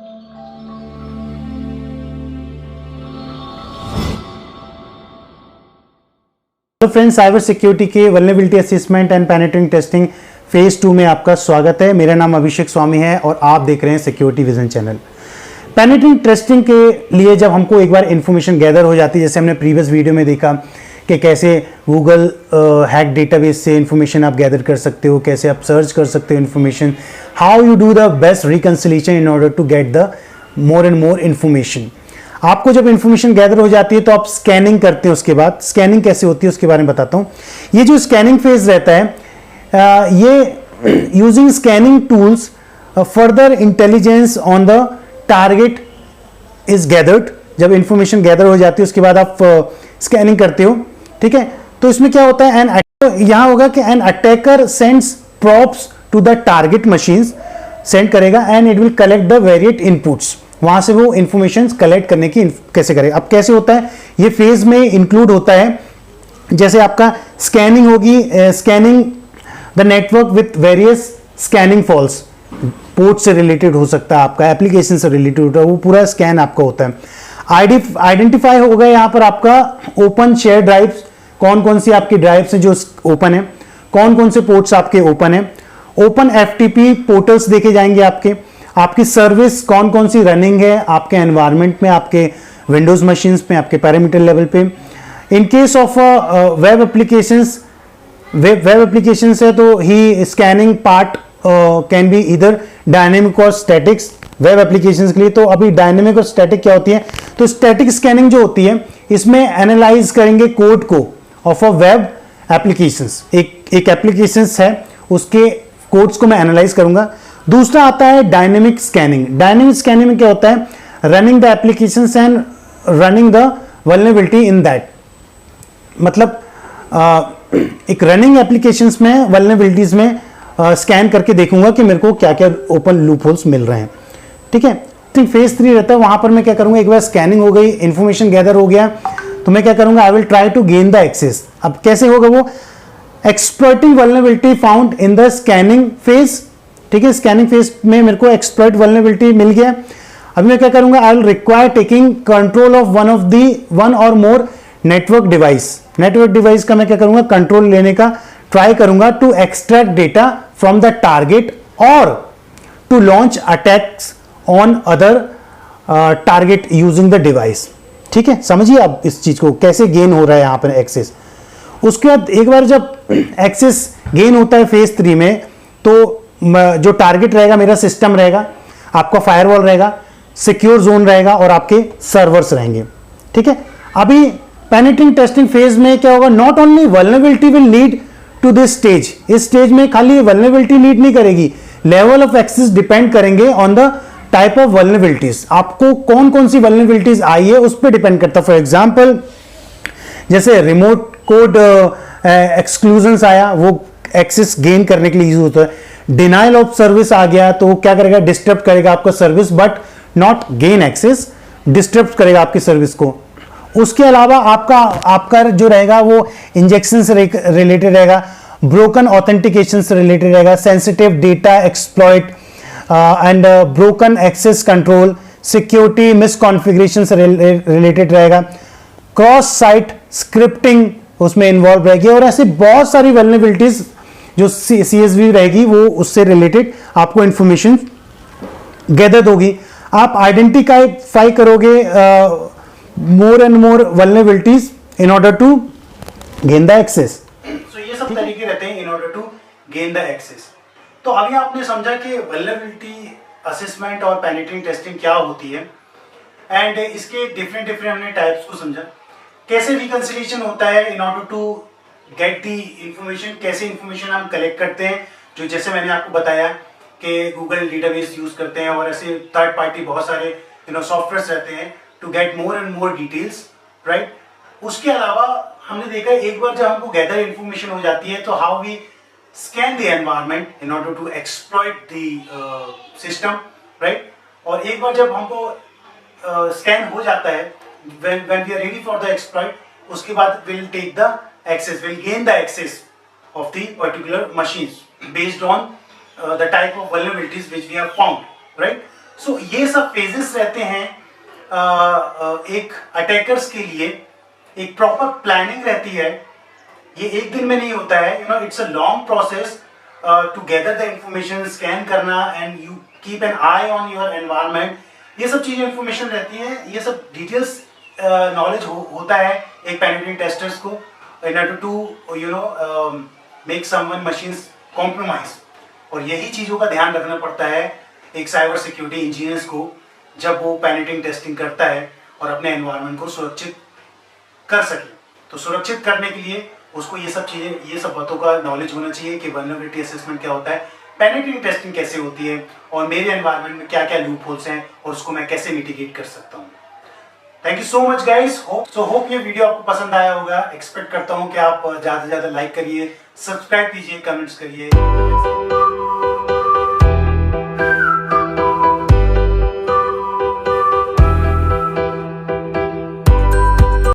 Hello friends, cyber security के vulnerability assessment and penetrating testing phase 2 में आपका स्वागत है। मेरा नाम अभिषेक स्वामी है और आप देख रहे हैं security vision channel. Penetrating testing के लिए जब हमको एक बार इंफॉर्मेशन गैदर हो जाती है, जैसे हमने प्रीवियस वीडियो में देखा कि कैसे गूगल हैक डेटाबेस से इंफॉर्मेशन आप गैदर कर सकते हो, कैसे आप सर्च कर सकते हो information, how you do the best reconciliation in order to get the more and more information. आपको जब इंफॉर्मेशन गैदर हो जाती है तो आप स्कैनिंग करते हैं। उसके बाद स्कैनिंग कैसे होती है उसके बारे में बताता हूं। ये जो स्कैनिंग फेज रहता है, ये using scanning tools further intelligence on the target is gathered. जब इंफॉर्मेशन गैदर हो जाती है उसके बाद आप स्कैनिंग करते हो, ठीक है। तो इसमें क्या होता है, यहां होगा कि an attacker sends probes to the target machines, send करेगा and it will collect the variate inputs. वहां से वो इंफॉर्मेशन कलेक्ट करने की कैसे करेगा। अब कैसे होता है, ये फेज में इंक्लूड होता है। जैसे आपका स्कैनिंग होगी, scanning the network with various scanning falls, port से रिलेटेड हो सकता है, आपका एप्लीकेशन से रिलेटेड होता है, वो पूरा स्कैन आपका होता है। आइडेंटिफाई होगा यहाँ पर आपका ओपन शेयर ड्राइव्स, कौन कौन सी आपकी ड्राइव्स हैं जो ओपन है, कौन कौन से पोर्ट्स आपके ओपन है। ओपन एफटीपी पोर्टल्स देखे जाएंगे आपकी सर्विस कौन कौन सी रनिंग है आपके एनवायरनमेंट में, आपके विंडोज मशीन्स में, आपके पैरामीटर लेवल पे। In case of web applications, web applications है तो ही स्कैनिंग पार्ट कैन बी इधर डायनेमिक और स्टैटिक्स। वेब एप्लीकेशंस के लिए तो अभी डायनेमिक और स्टैटिक क्या होती है, तो स्टैटिक स्कैनिंग जो होती है इसमें एनालाइज करेंगे कोड को ऑफ अ वेब एप्लीकेशंस। एक एप्लीकेशंस है उसके कोड्स को मैं एनालाइज करूंगा। दूसरा आता है डायनेमिक स्कैनिंग। डायनेमिक स्कैनिंग में क्या होता है, running the applications and running the vulnerability in that. मतलब एक रनिंग एप्लीकेशंस में वल्नरेबिलिटीज में स्कैन करके देखूंगा कि मेरे को क्या क्या ओपन लूप होल्स मिल रहे हैं, ठीक है। तो फेज 3 रहता है, वहां पर मैं क्या करूंगा, एक बार स्कैनिंग हो गई, इंफॉर्मेशन गैदर हो गया, तो मैं क्या करूंगा, I will try to gain the access. अब कैसे होगा वो, exploiting vulnerability found in the scanning phase, ठीक है। स्कैनिंग फेज में मेरे को एक्सप्लॉइट वल्नरेबिलिटी मिल गया। अब मैं क्या करूंगा, I will require taking control of one or more network device. Network device का मैं क्या करूंगा, कंट्रोल लेने का ट्राई करूंगा to extract data from the target or to launch attacks on other target using the device, ठीक है। समझिए आप इस चीज को कैसे गेन हो रहा है यहां पर एक्सेस। उसके बाद एक बार जब एक्सेस गेन होता है फेज 3 में, तो जो टारगेट रहेगा मेरा सिस्टम रहेगा, आपका फायरवॉल रहेगा, सिक्योर जोन रहेगा और आपके सर्वर्स रहेंगे, ठीक है। अभी पेनिट्रेटिंग टेस्टिंग फेज में क्या होगा, not only vulnerability will lead to this stage. इस स्टेज में खाली वल्नरेबिलिटी लीड नहीं करेगी, लेवल ऑफ एक्सेस डिपेंड करेंगे on the type of vulnerabilities. आपको कौन कौन सी वल्नरेबिलिटीज आई है उस पर डिपेंड करता है। फॉर एग्जाम्पल जैसे रिमोट कोड एक्सक्लूजन आया, वो एक्सेस गेन करने के लिए यूज होता है। डिनाइल ऑफ सर्विस आ गया तो क्या करेगा, डिस्टर्ब करेगा आपका service but not gain access, disturb करेगा आपकी सर्विस को। उसके अलावा आपका जो रहेगा वो इंजेक्शन से रिलेटेड रहेगा, ब्रोकन ऑथेंटिकेशन से रिलेटेड रहेगा, sensitive data exploit and broken access control, security misconfiguration से रिलेटेड रहेगा, क्रॉस साइट स्क्रिप्टिंग उसमें इन्वॉल्व रहेगी और ऐसे बहुत सारी वल्नरेबिलिटीज जो CSV रहेगी वो उससे रिलेटेड आपको इंफॉर्मेशन गैदर होगी। आप आइडेंटिफाई करोगे more and more vulnerabilities in order to gain the access. So ये सब तरीके रहते हैं in order to gain the access. तो अभी आपने समझा कि वल्नरेबिलिटी असेसमेंट और पेनिट्रेटिंग टेस्टिंग क्या होती है एंड इसके डिफरेंट हमने टाइप्स को समझा, कैसे रिकंसिलिएशन होता है in order to get the information, कैसे इंफॉर्मेशन हम कलेक्ट करते हैं, जो जैसे मैंने आपको बताया कि गूगल डेटाबेस यूज करते हैं और ऐसे थर्ड पार्टी बहुत सारे सॉफ्टवेयर्स रहते हैं to get more and more details, right. उसके अलावा हमने देखा एक बार जब हमको गैदर इंफॉर्मेशन हो जाती है तो how we scan the environment in order to exploit the system, right. और एक बार जब हमको स्कैन हो जाता है, when we are ready for the exploit, उसके बाद we'll take the access, we'll gain the access of the particular machines based on the type of vulnerabilities which we have found, right? सो ये सब phases रहते हैं एक attackers के लिए। एक प्रॉपर प्लानिंग रहती है, ये एक दिन में नहीं होता है। It's a long process to gather the information, scan करना and you keep an eye on your environment. ये सब चीजें इंफॉर्मेशन रहती है, ये सब डिटेल्स नॉलेज होता है एक पेनिट्रेटिंग टेस्टर्स को in order to make someone machines compromise। और यही चीज़ों का ध्यान रखना पड़ता है एक साइबर सिक्योरिटी इंजीनियर्स को जब वो पेनिट्रेटिंग टेस्टिंग करता है और अपने एनवायरनमेंट को सुरक्षित कर सके। तो सुरक्षित करने के लिए उसको ये सब चीज़ें, ये सब बातों का नॉलेज होना चाहिए कि वल्नरेबिलिटी असेसमेंट क्या होता है, पेनिट्रेटिंग टेस्टिंग कैसे होती है और मेरे एनवायरनमेंट में क्या क्या लूप होल्स हैं और उसको मैं कैसे मिटिगेट कर सकता हूँ। Thank you so much guys. Hope ये वीडियो आपको पसंद आया होगा। एक्सपेक्ट करता हूँ कि आप ज़्यादा से ज़्यादा लाइक करिए, सब्सक्राइब कीजिए, कमेंट्स करिए।